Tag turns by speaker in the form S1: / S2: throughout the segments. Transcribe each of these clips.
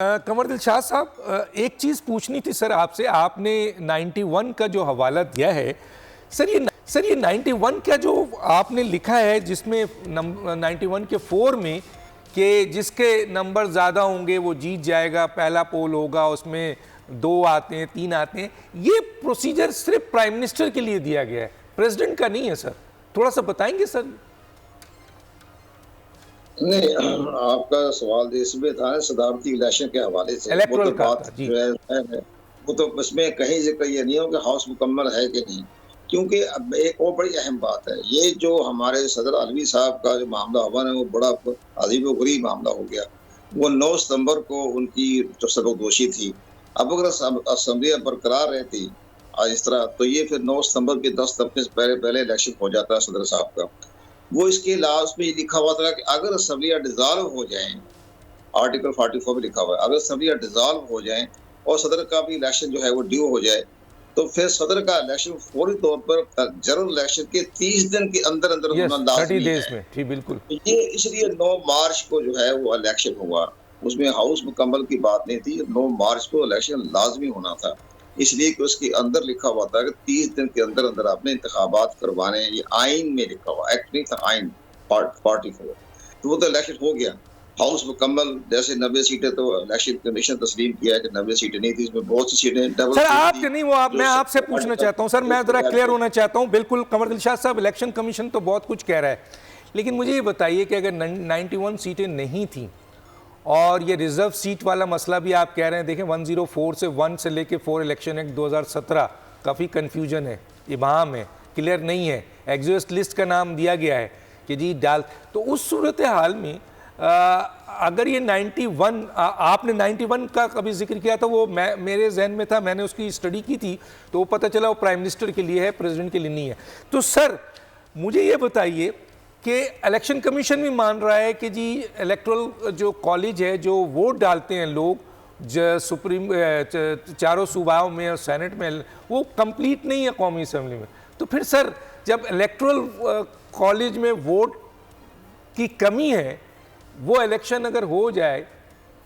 S1: कमरदिल शाह साहब, एक चीज़ पूछनी थी सर आपसे। आपने 91 का जो हवाला दिया है सर, ये 91 का जो आपने लिखा है जिसमें 91 के 4 में कि जिसके नंबर ज़्यादा होंगे वो जीत जाएगा, पहला पोल होगा, उसमें 2 आते हैं 3 आते हैं, ये प्रोसीजर सिर्फ प्राइम मिनिस्टर के लिए दिया गया है, प्रेसिडेंट का नहीं है सर। थोड़ा सा बताएंगे सर।
S2: नहीं, आपका सवाल इसमें था सदारती इलेक्शन के हवाले से,
S1: इलेक्टोरल
S2: बात जो है वो तो इसमें कहीं जिक्र ये नहीं हो कि हाउस मुकम्मल है कि नहीं, क्योंकि अब एक और बड़ी अहम बात है, ये जो हमारे सदर अलवी साहब का जो मामला हुआ है वो बड़ा अजीब व गरीब मामला हो गया। वो 9 सितंबर को उनकी जो सर्वदोषी थी, अब अगर असम्बली बरकरार रहती आज इस तरह, तो ये फिर 9 सितंबर के 10 तबके से पहले इलेक्शन हो जाता सदर साहब का। वो इसके लास्ट में लिखा हुआ था कि अगर असम्बलियाँ डिज़ोल्व हो जाएं, आर्टिकल 44 में लिखा हुआ है, अगर असम्बलियाँ डिज़ोल्व हो जाएं और सदर का भी इलेक्शन जो है वो ड्यू हो जाए, तो फिर सदर का इलेक्शन फौरी तौर पर जनरल इलेक्शन के 30 दिन के अंदर अंदर होना लाज़मी है।
S1: जी बिल्कुल।
S2: ये इसलिए 9 मार्च को जो है वो इलेक्शन हुआ, उसमें हाउस मुकम्मल की बात नहीं थी। 9 मार्च को इलेक्शन लाजमी होना था, इसलिए कि उसके अंदर लिखा हुआ था कि 30 दिन के अंदर अंदर आपने इंतखाबात करवाने हैं। ये आइन में लिखा हुआ, एक्ट नहीं था, आइन 44। तो वो तो इलेक्शन हो गया, हाउस मुकम्मल। जैसे 90 सीटें तो इलेक्शन कमीशन तस्लीम किया है कि 90 सीटें नहीं थी, इसमें बहुत सी सीटें डबल
S1: सर आपके नहीं, वो मैं आपसे पूछना चाहता हूँ सर, मैं जरा क्लियर होना चाहता हूँ। बिल्कुल कमरदिल शाह साहब, इलेक्शन कमीशन तो बहुत कुछ कह रहा है, लेकिन मुझे ये बताइए कि अगर 91 सीटें नहीं थी और ये रिजर्व सीट वाला मसला भी आप कह रहे हैं, देखें 104 से 1 से लेके 4 इलेक्शन एक्ट 2017 काफ़ी कन्फ्यूजन है, इबाहम है, क्लियर नहीं है, एग्जिस्ट लिस्ट का नाम दिया गया है कि जी डाल। तो उस सूरत हाल में अगर ये 91 आपने 91 का कभी जिक्र किया था, वो मेरे जहन में था, मैंने उसकी स्टडी की थी, तो वो पता चला वो प्राइम मिनिस्टर के लिए है, प्रेसिडेंट के लिए नहीं है। तो सर मुझे ये बताइए कि इलेक्शन कमीशन भी मान रहा है कि जी इलेक्टोरल जो कॉलेज है, जो वोट डालते हैं लोग जो सुप्रीम चारों सूबाओं में और सेनेट में, वो कंप्लीट नहीं है कौमी असेंबली में। तो फिर सर जब इलेक्टोरल कॉलेज में वोट की कमी है, वो इलेक्शन अगर हो जाए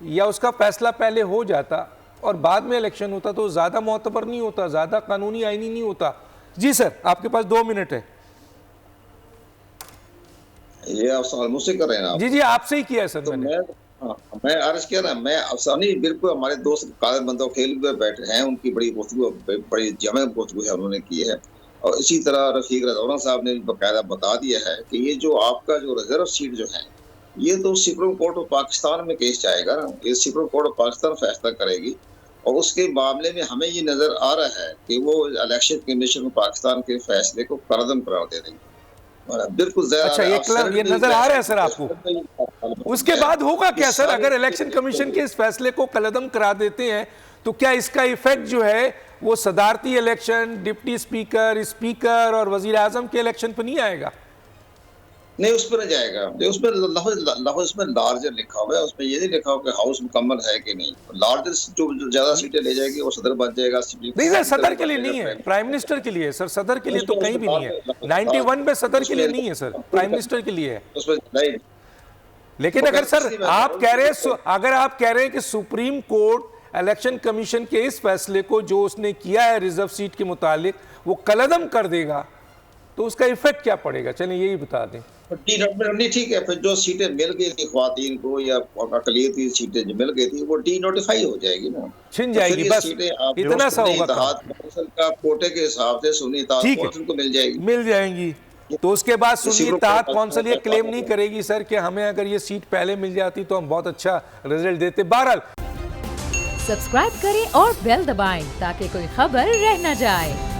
S1: या उसका फैसला पहले हो जाता और बाद में इलेक्शन होता तो ज़्यादा मोतबर नहीं होता, ज़्यादा कानूनी आईनी नहीं होता। जी सर, आपके पास 2 मिनट है।
S2: ये आप सवाल मुझसे कर रहे हैं?
S1: जी आपसे ही किया है सर।
S2: तो मैं अर्ज किया ना, मैं अफसानी बिल्कुल हमारे दोस्त कादर बंदो खेल में बैठे हैं, उनकी बड़ी जमे गुफ्तगू है उन्होंने की है। और इसी तरह रफीक रज़ौना साहब ने बाकायदा बता दिया है कि ये जो आपका जो रिजर्व सीट जो है, ये तो सुप्रीम कोर्ट ऑफ पाकिस्तान में केस जाएगा ना, ये सुप्रीम कोर्ट ऑफ पाकिस्तान फैसला करेगी। और उसके मामले में हमें ये नजर आ रहा है कि वो इलेक्शन कमीशन पाकिस्तान के फैसले को करदम करार दे देंगे। बिल्कुल।
S1: अच्छा, ये नजर आ रहा है सर आपको? उसके बाद होगा क्या सर, अगर इलेक्शन कमीशन के इस फैसले को कलदम करा देते हैं तो क्या इसका इफेक्ट जो है वो सदारती इलेक्शन, डिप्टी स्पीकर, स्पीकर और वजीर आजम के इलेक्शन पर नहीं आएगा?
S2: नहीं, उस पर नहीं जाएगा। उसमें लफ्ज़ में लार्जर लिखा हुआ है, उसमें ये नहीं लिखा हुआ कि हाउस मुकम्मल है कि नहीं। लार्जर जो ज्यादा सीटें ले जाएगी वो सदर बन जाएगा।
S1: नहीं सर, सदर के लिए नहीं है, प्राइम मिनिस्टर के लिए सर, सदर के लिए तो कहीं भी नहीं है। 91 में सदर के लिए नहीं है सर, प्राइम मिनिस्टर के लिए है।
S2: उसमें नहीं,
S1: लेकिन अगर सर आप कह रहे हैं, अगर आप कह रहे हैं कि सुप्रीम कोर्ट इलेक्शन कमीशन के इस फैसले को जो उसने किया है रिजर्व सीट के मुतालिक वो कलदम कर देगा, तो उसका इफेक्ट क्या पड़ेगा? चलिए यही बता दें।
S2: ठीक है, फिर जो सीटें मिल गई थी ख्वातीन को या अकलियती सीटें जो मिल गई थी वो डी नोटिफाई हो जाएगी ना,
S1: छिन जाएगी, बस इतना सा होगा।
S2: का कोटे के हिसाब से सुन्नी इत्तेहाद कौंसिल को मिल जाएंगी।
S1: तो उसके बाद सुन्नी इत्तेहाद कौंसिल ये क्लेम नहीं करेगी सर कि हमें अगर ये सीट पहले मिल जाती तो हम बहुत अच्छा रिजल्ट देते। बहरहाल
S3: सब्सक्राइब करें और बेल दबाएं ताकि कोई खबर रह न जाए।